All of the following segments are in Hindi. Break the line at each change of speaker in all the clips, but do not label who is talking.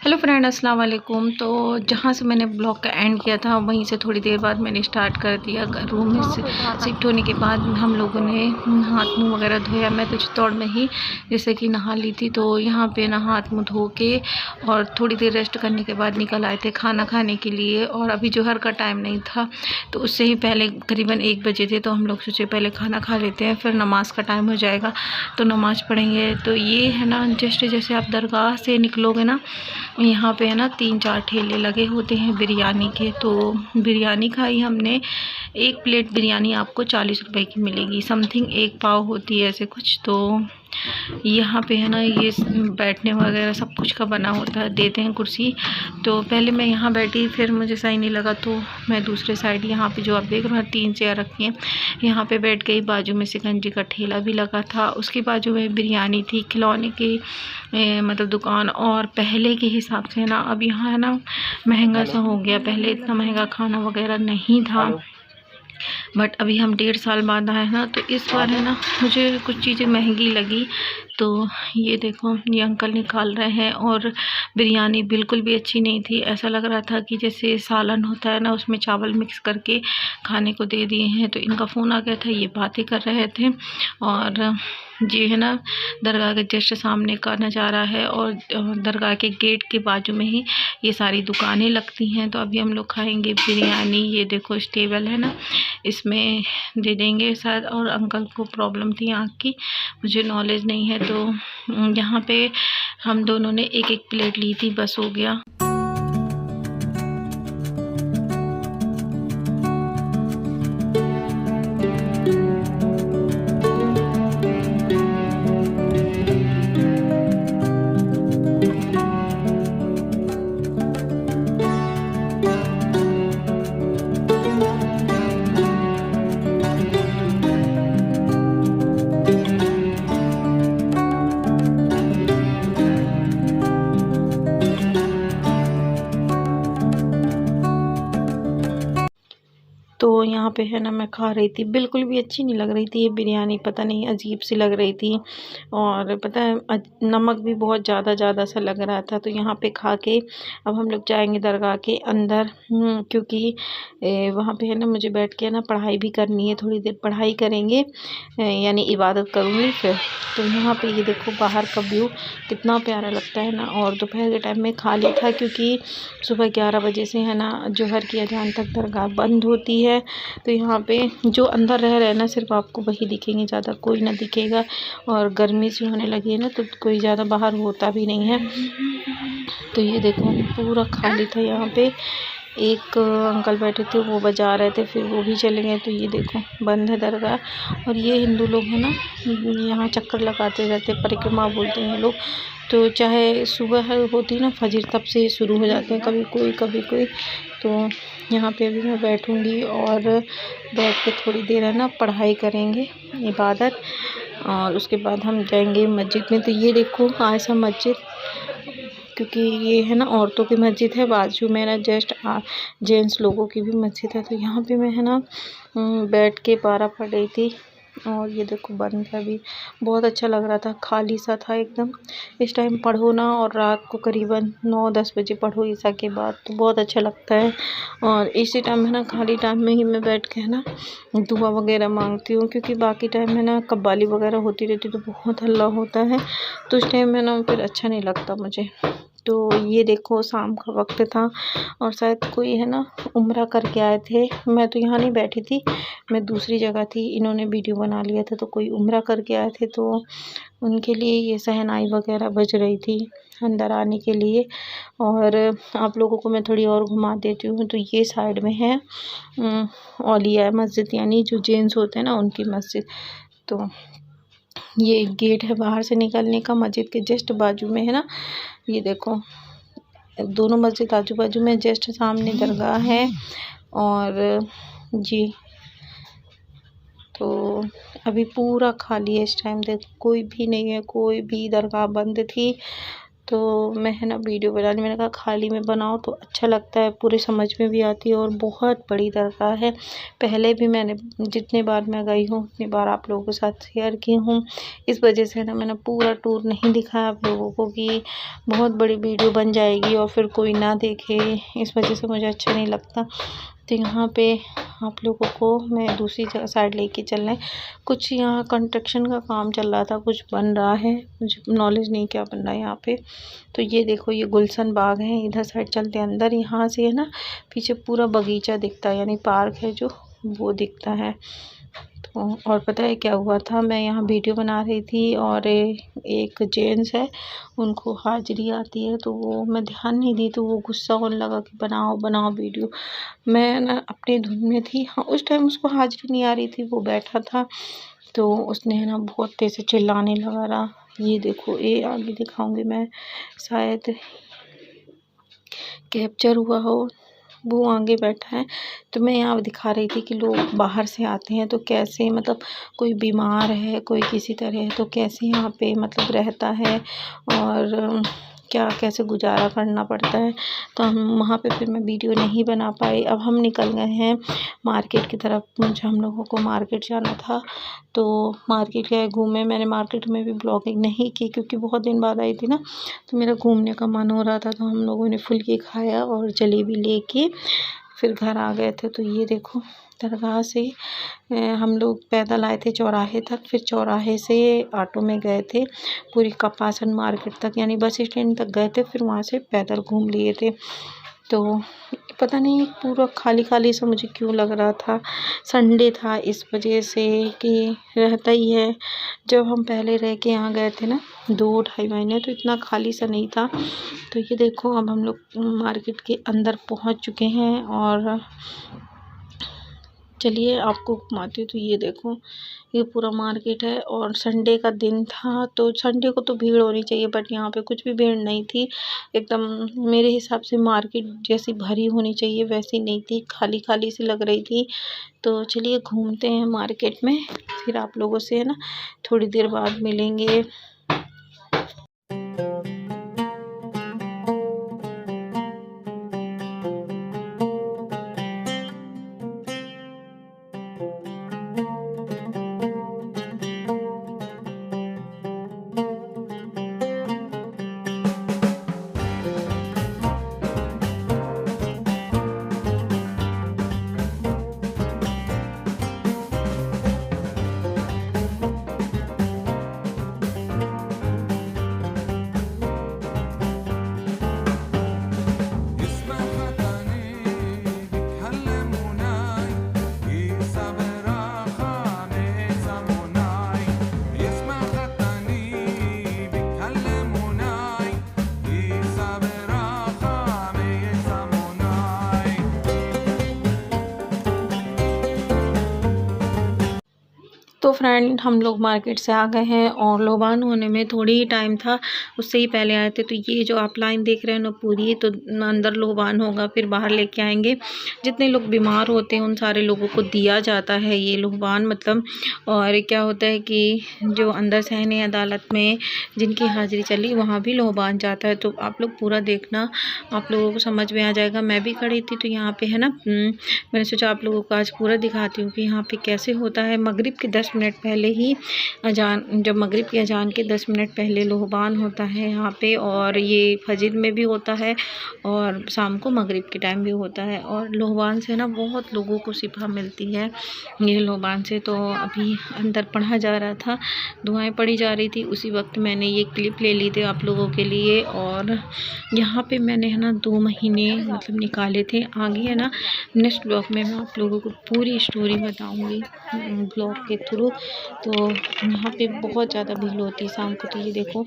हेलो फ्रेंड, अस्सलाम वालेकुम। तो जहाँ से मैंने ब्लॉग का एंड किया था वहीं से थोड़ी देर बाद मैंने स्टार्ट कर दिया। रूम में से शिफ्ट होने के बाद हम लोगों ने हाथ मुंह वगैरह धोया। मैं तो चित्तौड़ में ही जैसे कि नहा ली थी, तो यहाँ पे ना हाथ मुंह धो के और थोड़ी देर रेस्ट करने के बाद निकल आए थे खाना खाने के लिए। और अभी जोहर का टाइम नहीं था, तो उससे ही पहले करीबन 1 बजे थे, तो हम लोग सोचे पहले खाना खा लेते हैं, फिर नमाज का टाइम हो जाएगा तो नमाज़ पढ़ेंगे। तो ये है ना, जैसे आप दरगाह से निकलोगे ना, यहाँ पे है ना 3-4 ठेले लगे होते हैं बिरयानी के। तो बिरयानी खाई हमने। 1 प्लेट बिरयानी आपको 40 रुपए की मिलेगी, समथिंग 1 पाव होती है ऐसे कुछ। तो यहाँ पे है ना, ये बैठने वगैरह सब कुछ का बना होता है, देते हैं कुर्सी। तो पहले मैं यहाँ बैठी, फिर मुझे सही नहीं लगा तो मैं दूसरे साइड, यहाँ पे जो आप देख रहे हो 3 चेयर रखी हैं, यहाँ पे बैठ गई। बाजू में शिकंजी का ठेला भी लगा था, उसके बाजू में बिरयानी थी, खिलौने की मतलब दुकान। और पहले के हिसाब से ना अब यहाँ है ना महंगा सा हो गया। पहले इतना महंगा खाना वगैरह नहीं था, बट अभी हम 1.5 साल बाद आए हैं ना, तो इस बार है ना मुझे कुछ चीज़ें महंगी लगी। तो ये देखो, ये अंकल निकाल रहे हैं। और बिरयानी बिल्कुल भी अच्छी नहीं थी। ऐसा लग रहा था कि जैसे सालन होता है ना, उसमें चावल मिक्स करके खाने को दे दिए हैं। तो इनका फ़ोन आ गया था, ये बातें कर रहे थे। और ये है ना दरगाह के जस्ट सामने का नज़ारा है, और दरगाह के गेट के बाजू में ही ये सारी दुकानें लगती हैं। तो अभी हम लोग खाएंगे बिरयानी। ये देखो टेबल है ना, इसमें दे देंगे शायद। और अंकल को प्रॉब्लम थी आँख की, मुझे नॉलेज नहीं है। तो यहाँ पे हम दोनों ने 1-1 प्लेट ली थी, बस हो गया। तो यहाँ पे है ना, मैं खा रही थी, बिल्कुल भी अच्छी नहीं लग रही थी ये बिरयानी, पता नहीं अजीब सी लग रही थी। और पता है नमक भी बहुत ज़्यादा सा लग रहा था। तो यहाँ पे खा के अब हम लोग जाएंगे दरगाह के अंदर, क्योंकि वहाँ पे है ना मुझे बैठ के ना पढ़ाई भी करनी है। थोड़ी देर पढ़ाई करेंगे, यानी इबादत करूँगी फिर। तो यहाँ पे ये देखो बाहर का व्यू कितना प्यारा लगता है ना। और दोपहर के टाइम में खाली था, क्योंकि सुबह 11 बजे से है ना जोहर की अजान तक दरगाह बंद होती है। तो यहाँ पे जो अंदर रह रहे हैं ना, सिर्फ आपको वही दिखेंगे, ज़्यादा कोई ना दिखेगा। और गर्मी सी होने लगी है ना, तो कोई ज़्यादा बाहर होता भी नहीं है। तो ये देखो पूरा खाली था। यहाँ पे एक अंकल बैठे थे, वो बजा रहे थे, फिर वो भी चले गए। तो ये देखो बंद है दरगाह। और ये हिंदू लोग हैं ना, यहाँ चक्कर लगाते रहते, परिक्रमा बोलते हैं लोग। तो चाहे सुबह होती ना फजर, तब से शुरू हो जाते हैं, कभी कोई कभी कोई। तो यहाँ पे अभी मैं बैठूँगी और बैठ के थोड़ी देर है ना पढ़ाई करेंगे, इबादत। और उसके बाद हम जाएंगे मस्जिद में। तो ये देखो आयशा मस्जिद, क्योंकि ये है ना औरतों की मस्जिद है। बाजू में ना जस्ट जेंट्स लोगों की भी मस्जिद है। तो यहाँ पे मैं है ना बैठ के पारा पढ़ रही थी। और ये देखो बंद है अभी, बहुत अच्छा लग रहा था, खाली सा था एकदम। इस टाइम पढ़ो ना, और रात को करीबन 9-10 बजे पढ़ो ईशा के बाद, तो बहुत अच्छा लगता है। और इसी टाइम है ना, खाली टाइम में ही मैं बैठ के है ना दुआ वगैरह मांगती हूँ, क्योंकि बाकी टाइम है ना कव्वाली वगैरह होती रहती तो बहुत हल्ला होता है। तो उस टाइम में ना फिर अच्छा नहीं लगता मुझे। तो ये देखो शाम का वक्त था, और शायद कोई है ना उम्रा करके आए थे। मैं तो यहाँ नहीं बैठी थी, मैं दूसरी जगह थी। इन्होंने वीडियो बना लिया था, तो कोई उम्रा करके आए थे, तो उनके लिए ये शहनाई वगैरह बज रही थी अंदर आने के लिए। और आप लोगों को मैं थोड़ी और घुमा देती हूँ। तो ये साइड में है औलिया मस्जिद, यानी जो जेंट्स होते हैं ना उनकी मस्जिद। तो ये गेट है बाहर से निकलने का, मस्जिद के जस्ट बाजू में है ना। ये देखो दोनों मस्जिद आजू बाजू में, जस्ट सामने दरगाह है। और जी तो अभी पूरा खाली है इस टाइम, देखो कोई भी नहीं है, कोई भी, दरगाह बंद थी। तो मैं है ना वीडियो बनाने, मैंने कहा खाली में बनाओ तो अच्छा लगता है, पूरी समझ में भी आती है। और बहुत बड़ी दरगाह है, पहले भी मैंने जितने बार मैं गई हूँ उतनी बार आप लोगों के साथ शेयर की हूँ। इस वजह से ना मैंने पूरा टूर नहीं दिखाया आप लोगों को कि बहुत बड़ी वीडियो बन जाएगी और फिर कोई ना देखे, इस वजह से मुझे अच्छा नहीं लगता। तो यहाँ पे आप लोगों को मैं दूसरी साइड लेके चल रहे हैं। कुछ यहाँ कंस्ट्रक्शन का काम चल रहा था, कुछ बन रहा है, मुझे नॉलेज नहीं क्या बन रहा है यहाँ पे। तो ये देखो ये गुलशन बाग है, इधर साइड चलते हैं अंदर। यहाँ से है ना पीछे पूरा बगीचा दिखता है, यानी पार्क है जो, वो दिखता है। तो और पता है क्या हुआ था, मैं यहाँ वीडियो बना रही थी और एक जेंट्स है, उनको हाजिरी आती है, तो वो मैं ध्यान नहीं दी, तो वो गुस्सा होने लगा कि बनाओ बनाओ वीडियो। मैं ना अपनी धुन में थी। हाँ, उस टाइम उसको हाजिरी नहीं आ रही थी, वो बैठा था, तो उसने है ना बहुत तेज़ से चिल्लाने लगा रहा। ये देखो, ये आगे दिखाऊंगी मैं, शायद कैप्चर हुआ हो, वो आगे बैठा है। तो मैं यहाँ दिखा रही थी कि लोग बाहर से आते हैं तो कैसे, मतलब कोई बीमार है, कोई किसी तरह है, तो कैसे यहाँ पे मतलब रहता है और क्या कैसे गुजारा करना पड़ता है। तो हम वहाँ पे फिर मैं वीडियो नहीं बना पाई। अब हम निकल गए हैं मार्केट की तरफ, मुझे हम लोगों को मार्केट जाना था, तो मार्केट गए, घूमे। मैंने मार्केट में भी ब्लॉगिंग नहीं की क्योंकि बहुत दिन बाद आई थी ना, तो मेरा घूमने का मन हो रहा था। तो हम लोगों ने फुल्की खाया और जलेबी लेके फिर घर आ गए थे। तो ये देखो, दरगाह से हम लोग पैदल आए थे चौराहे तक, फिर चौराहे से ऑटो में गए थे पूरी कपासन मार्केट तक, यानी बस स्टैंड तक गए थे, फिर वहाँ से पैदल घूम लिए थे। तो पता नहीं पूरा खाली खाली सा मुझे क्यों लग रहा था, संडे था इस वजह से कि रहता ही है। जब हम पहले रह के यहाँ गए थे ना 2-2.5 महीने, तो इतना खाली सा नहीं था। तो ये देखो, अब हम लोग मार्केट के अंदर पहुँच चुके हैं और चलिए आपको घुमाती हूँ। तो ये देखो, ये पूरा मार्केट है और संडे का दिन था, तो संडे को तो भीड़ होनी चाहिए, बट यहाँ पे कुछ भी भीड़ नहीं थी। एकदम मेरे हिसाब से मार्केट जैसी भरी होनी चाहिए वैसी नहीं थी, खाली खाली सी लग रही थी। तो चलिए घूमते हैं मार्केट में, फिर आप लोगों से है ना थोड़ी देर बाद मिलेंगे। तो फ्रेंड, हम लोग मार्केट से आ गए हैं और लोबान होने में थोड़ी ही टाइम था, उससे ही पहले आए थे। तो ये जो आप लाइन देख रहे हैं ना पूरी, तो अंदर लोबान होगा, फिर बाहर लेके आएंगे। जितने लोग बीमार होते हैं उन सारे लोगों को दिया जाता है ये लोबान, मतलब। और क्या होता है कि जो अंदर सहने अदालत में जिनकी हाजिरी चली वहाँ भी लोबान जाता है। तो आप लोग पूरा देखना, आप लोगों को समझ में आ जाएगा। मैं भी खड़ी थी तो यहाँ पे है ना, मैंने सोचा आप लोगों को आज पूरा दिखाती हूँ कि यहाँ पे कैसे होता है। मगरिब के 10 मिनट पहले ही अजान, जब मगरिब की अजान के 10 मिनट पहले लोबान होता है यहाँ पे, और ये फजर में भी होता है और शाम को मगरिब के टाइम भी होता है। और लोबान से ना बहुत लोगों को शिफा मिलती है ये लोबान से। तो अभी अंदर पढ़ा जा रहा था, दुआएं पढ़ी जा रही थी, उसी वक्त मैंने ये क्लिप ले ली थी आप लोगों के लिए। और यहाँ पे मैंने है ना 2 महीने मतलब निकाले थे। आगे है ना नेक्स्ट ब्लॉग में मैं आप लोगों को पूरी स्टोरी बताऊंगी ब्लॉग के थ्रू। तो यहाँ पे बहुत ज़्यादा भीड़ होती है शाम को। तो ये देखो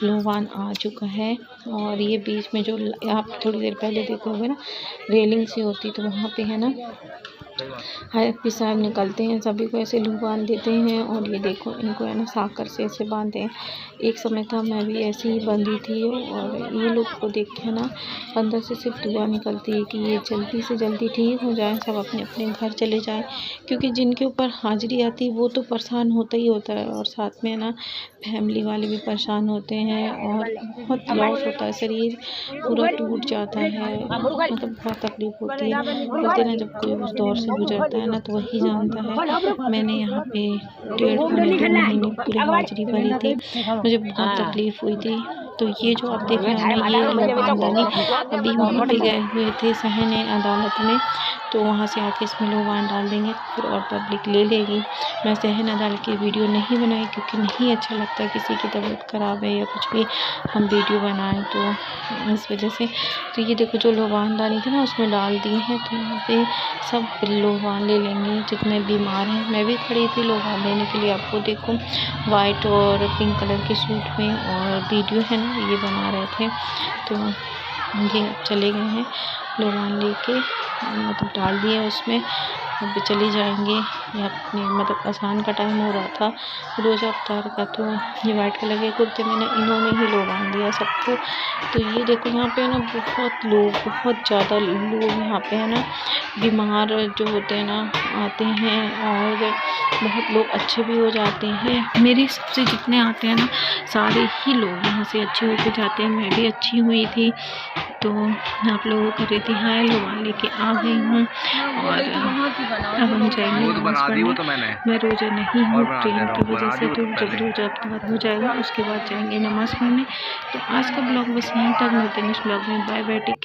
लोबान आ चुका है और ये बीच में जो आप थोड़ी देर पहले देखोगे ना रेलिंग सी होती, तो वहाँ पे है ना हाफिज़ साहब निकलते हैं, सभी को ऐसे लुभान देते हैं। और ये देखो इनको है ना साकर से ऐसे बांधे हैं। एक समय था मैं भी ऐसे ही बंधी थी, और ये लोग को देख के ना अंदर से सिर्फ दुआ निकलती है कि ये जल्दी से जल्दी ठीक हो जाए, सब अपने अपने घर चले जाएं। क्योंकि जिनके ऊपर हाजिरी आती है वो तो परेशान होता ही होता है, और साथ में ना फैमिली वाले भी परेशान होते हैं, और बहुत लॉस होता है, शरीर पूरा टूट जाता है, मतलब बहुत तकलीफ होती है। कहते हैं ना जब कोई उस दौर से गुजरता है ना तो वही जानता है। मैंने यहाँ पे 1.5 महीने पूरी हाजिरी भरी थी, मुझे बहुत तकलीफ़ हुई थी। तो ये जो आप देख रहे हैं ना, ये लोग आमदनी अभी वहाँ पे गए हुए थे सहन अदालत में, तो वहाँ से आके इसमें लोबान डाल देंगे फिर और पब्लिक ले लेगी। मैं सहन अदालत की वीडियो नहीं बनाई क्योंकि नहीं अच्छा लगता किसी की तबीयत ख़राब है या कुछ भी हम वीडियो बनाएं, तो इस वजह से। तो ये देखो जो लोबानदानी थी ना उसमें डाल दिए हैं, तो यहाँ पे सब लोबान ले लेंगे जितने बीमार हैं। मैं भी खड़ी थी लोबान लेने के लिए। आपको देखो वाइट और पिंक कलर के सूट में, और वीडियो है ना ये बना रहे थे, तो ये चले गए हैं लोबान लेके, मतलब डाल दिए उसमें। अब चले जाएंगे। ये अपने मतलब अज़ान का टाइम हो रहा था रोज़ा अफ्तार का, तो ये वाइट कलर के कुर्ते में ना इन्होंने ही लोबान दिया सबको। तो ये देखो यहाँ पे ना बहुत लोग, बहुत ज़्यादा लोग यहाँ पे है ना बीमार जो होते हैं ना आते हैं, और बहुत लोग अच्छे भी हो जाते हैं। मेरे हिसाब से जितने आते हैं ना सारे ही लोग यहाँ से अच्छे होके जाते हैं। मैं भी अच्छी हुई थी, तो आप लोगों को कहती हाय लोबान लेके आ गई हूँ, और अब हम जाएंगे नमाज़ पढ़ने। मैं रोज़ा नहीं हूँ ट्रेन की वजह से, तो जब रोज़ा अफ्तार हो जाएगा उसके बाद जाएंगे नमाज़ पढ़ने। तो आज का ब्लॉग बस यहीं तक, मिलते हैं नेक्स्ट ब्लॉग में। Bye bye, take care.